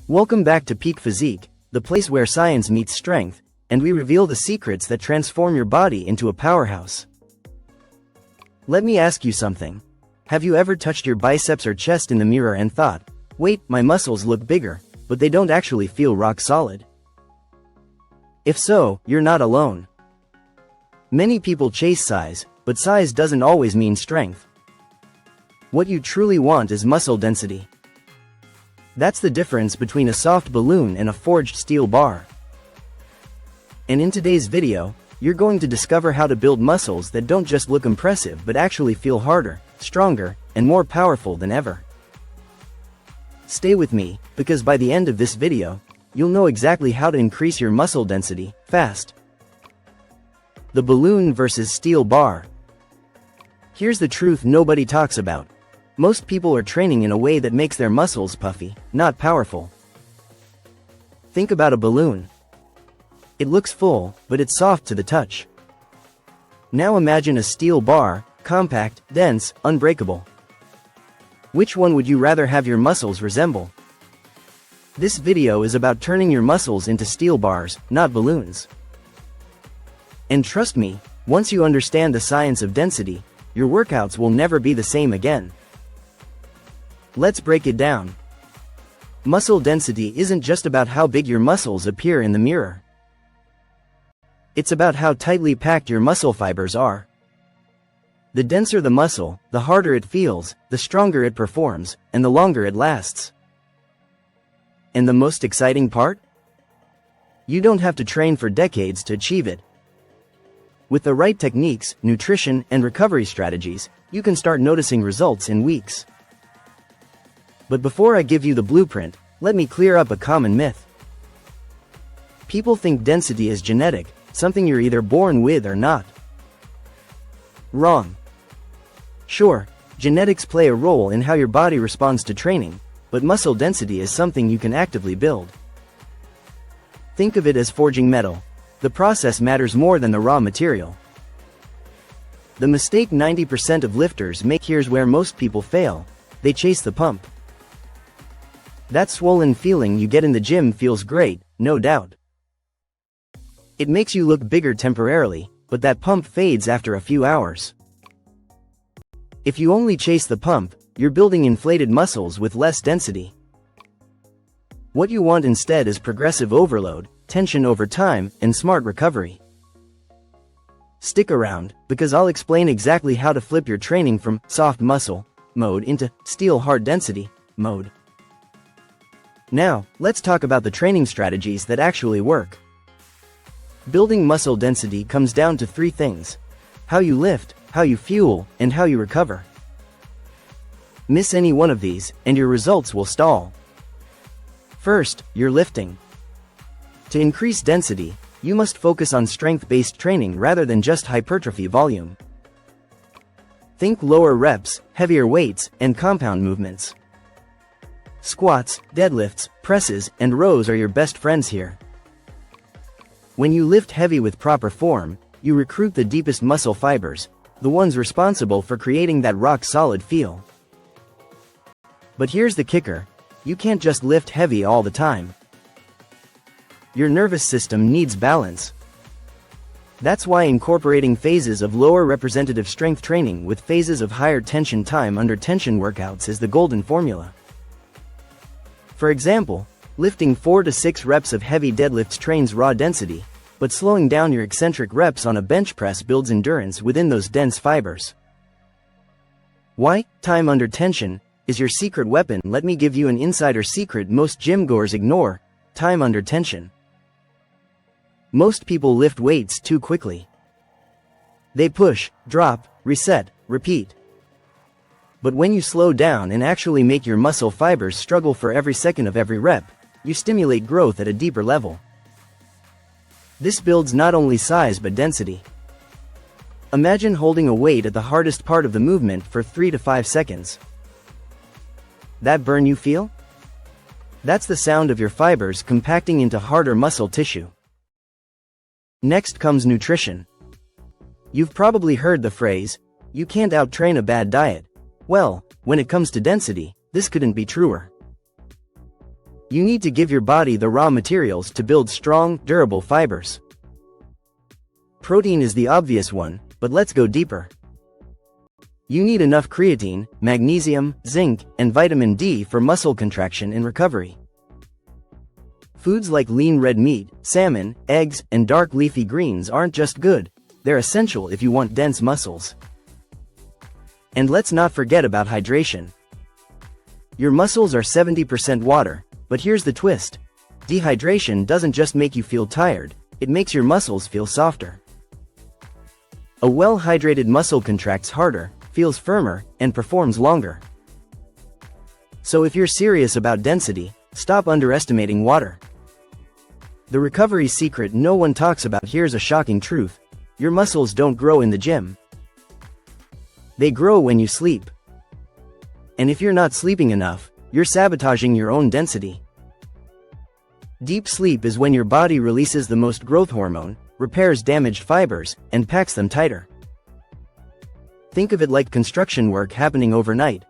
Welcome back to Peak Physique, the place where science meets strength, and we reveal the secrets that transform your body into a powerhouse. Let me ask you something. Have you ever touched your biceps or chest in the mirror and thought, wait, my muscles look bigger, but they don't actually feel rock solid? If so, you're not alone. Many people chase size, but size doesn't always mean strength. What you truly want is muscle density. That's the difference between a soft balloon and a forged steel bar. And in today's video, you're going to discover how to build muscles that don't just look impressive but actually feel harder, stronger, and more powerful than ever. Stay with me, because by the end of this video, you'll know exactly how to increase your muscle density, fast. The balloon versus steel bar. Here's the truth nobody talks about. Most people are training in a way that makes their muscles puffy, not powerful. Think about a balloon. It looks full, but it's soft to the touch. Now imagine a steel bar, compact, dense, unbreakable. Which one would you rather have your muscles resemble? This video is about turning your muscles into steel bars, not balloons. And trust me, once you understand the science of density, your workouts will never be the same again. Let's break it down. Muscle density isn't just about how big your muscles appear in the mirror. It's about how tightly packed your muscle fibers are. The denser the muscle, the harder it feels, the stronger it performs, and the longer it lasts. And the most exciting part? You don't have to train for decades to achieve it. With the right techniques, nutrition, and recovery strategies, you can start noticing results in weeks. But before I give you the blueprint, let me clear up a common myth. People think density is genetic, something you're either born with or not. Wrong. Sure, genetics play a role in how your body responds to training, but muscle density is something you can actively build. Think of it as forging metal. The process matters more than the raw material. The mistake 90% of lifters make. Here's where most people fail. They chase the pump. That swollen feeling you get in the gym feels great, no doubt. It makes you look bigger temporarily, but that pump fades after a few hours. If you only chase the pump, you're building inflated muscles with less density. What you want instead is progressive overload, tension over time, and smart recovery. Stick around, because I'll explain exactly how to flip your training from soft muscle mode into steel hard density mode. Now, let's talk about the training strategies that actually work. Building muscle density comes down to three things: how you lift, how you fuel, and how you recover. Miss any one of these, and your results will stall. First, your lifting. To increase density, you must focus on strength-based training rather than just hypertrophy volume. Think lower reps, heavier weights, and compound movements. Squats, deadlifts, presses, and rows are your best friends here. When you lift heavy with proper form, you recruit the deepest muscle fibers, the ones responsible for creating that rock-solid feel. But here's the kicker: you can't just lift heavy all the time. Your nervous system needs balance. That's why incorporating phases of lower representative strength training with phases of higher tension time under tension workouts is the golden formula. For example, lifting 4 to 6 reps of heavy deadlifts trains raw density, but slowing down your eccentric reps on a bench press builds endurance within those dense fibers. Why? Time under tension is your secret weapon. Let me give you an insider secret most gym-goers ignore: time under tension. Most people lift weights too quickly. They push, drop, reset, repeat. But when you slow down and actually make your muscle fibers struggle for every second of every rep, you stimulate growth at a deeper level. This builds not only size but density. Imagine holding a weight at the hardest part of the movement for 3 to 5 seconds. That burn you feel? That's the sound of your fibers compacting into harder muscle tissue. Next comes nutrition. You've probably heard the phrase, "You can't out-train a bad diet." Well, when it comes to density, this couldn't be truer. You need to give your body the raw materials to build strong, durable fibers. Protein is the obvious one, but let's go deeper. You need enough creatine, magnesium, zinc, and vitamin D for muscle contraction and recovery. Foods like lean red meat, salmon, eggs, and dark leafy greens aren't just good, they're essential if you want dense muscles. And let's not forget about hydration. Your muscles are 70% water, but here's the twist. Dehydration doesn't just make you feel tired, it makes your muscles feel softer. A well-hydrated muscle contracts harder, feels firmer, and performs longer. So if you're serious about density, stop underestimating water. The recovery secret no one talks about. Here's a shocking truth. Your muscles don't grow in the gym. They grow when you sleep. And if you're not sleeping enough, you're sabotaging your own density. Deep sleep is when your body releases the most growth hormone, repairs damaged fibers, and packs them tighter. Think of it like construction work happening overnight.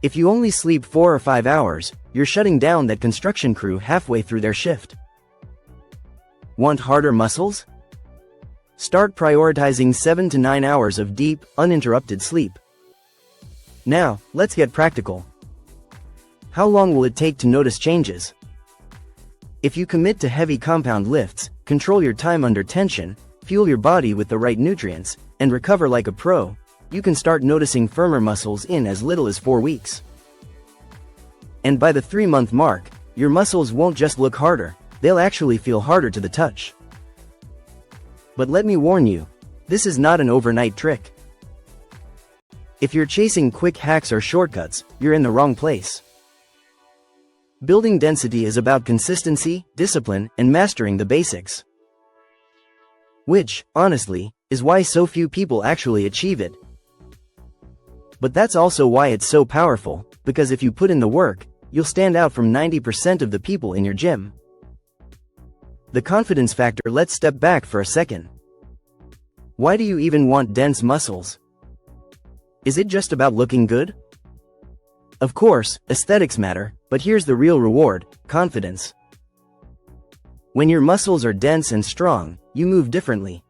If you only sleep 4 or 5 hours, you're shutting down that construction crew halfway through their shift. Want harder muscles? Start prioritizing 7 to 9 hours of deep, uninterrupted sleep. Now, let's get practical. How long will it take to notice changes? If you commit to heavy compound lifts, control your time under tension, fuel your body with the right nutrients, and recover like a pro, you can start noticing firmer muscles in as little as 4 weeks. And by the 3-month mark, your muscles won't just look harder, they'll actually feel harder to the touch. But let me warn you, this is not an overnight trick. If you're chasing quick hacks or shortcuts, you're in the wrong place. Building density is about consistency, discipline, and mastering the basics. Which, honestly, is why so few people actually achieve it. But that's also why it's so powerful, because if you put in the work, you'll stand out from 90% of the people in your gym. The confidence factor. Let's step back for a second. Why do you even want dense muscles? Is it just about looking good? Of course, aesthetics matter, but here's the real reward: confidence. When your muscles are dense and strong, you move differently.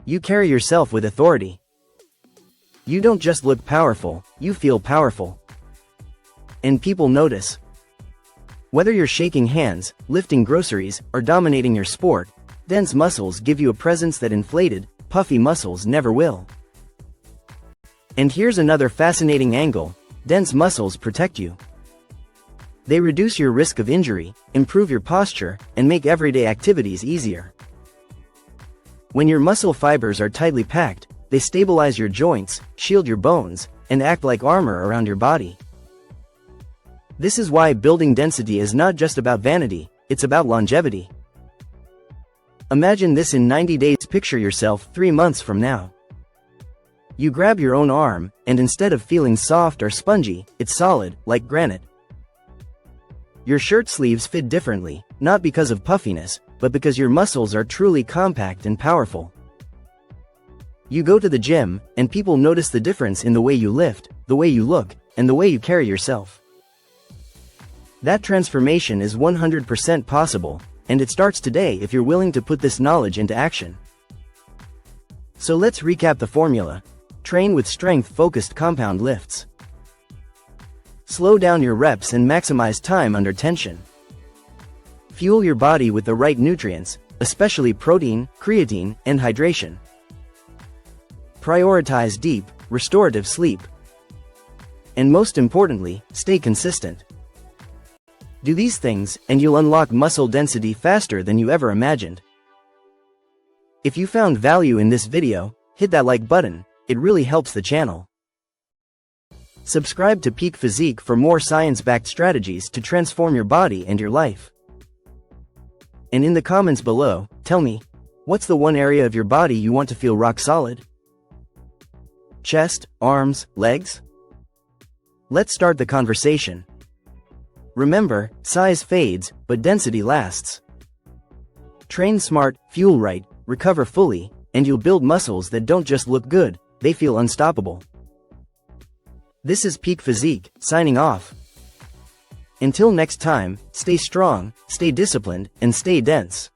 You carry yourself with authority. You don't just look powerful, you feel powerful. And people notice. Whether you're shaking hands, lifting groceries, or dominating your sport, dense muscles give you a presence that inflated, puffy muscles never will. And here's another fascinating angle: dense muscles protect you. They reduce your risk of injury, improve your posture, and make everyday activities easier. When your muscle fibers are tightly packed, they stabilize your joints, shield your bones, and act like armor around your body. This is why building density is not just about vanity, it's about longevity. Imagine this in 90 days. Picture yourself 3 months from now. You grab your own arm, and instead of feeling soft or spongy, it's solid, like granite. Your shirt sleeves fit differently, not because of puffiness, but because your muscles are truly compact and powerful. You go to the gym, and people notice the difference in the way you lift, the way you look, and the way you carry yourself. That transformation is 100% possible, and it starts today if you're willing to put this knowledge into action. So let's recap the formula. Train with strength-focused compound lifts. Slow down your reps and maximize time under tension. Fuel your body with the right nutrients, especially protein, creatine, and hydration. Prioritize deep, restorative sleep. And most importantly, stay consistent. Do these things, and you'll unlock muscle density faster than you ever imagined. If you found value in this video, hit that like button, it really helps the channel. Subscribe to Peak Physique for more science-backed strategies to transform your body and your life. And in the comments below, tell me, what's the one area of your body you want to feel rock solid? Chest, arms, legs? Let's start the conversation. Remember, size fades, but density lasts. Train smart, fuel right, recover fully, and you'll build muscles that don't just look good, they feel unstoppable. This is Peak Physique, signing off. Until next time, stay strong, stay disciplined, and stay dense.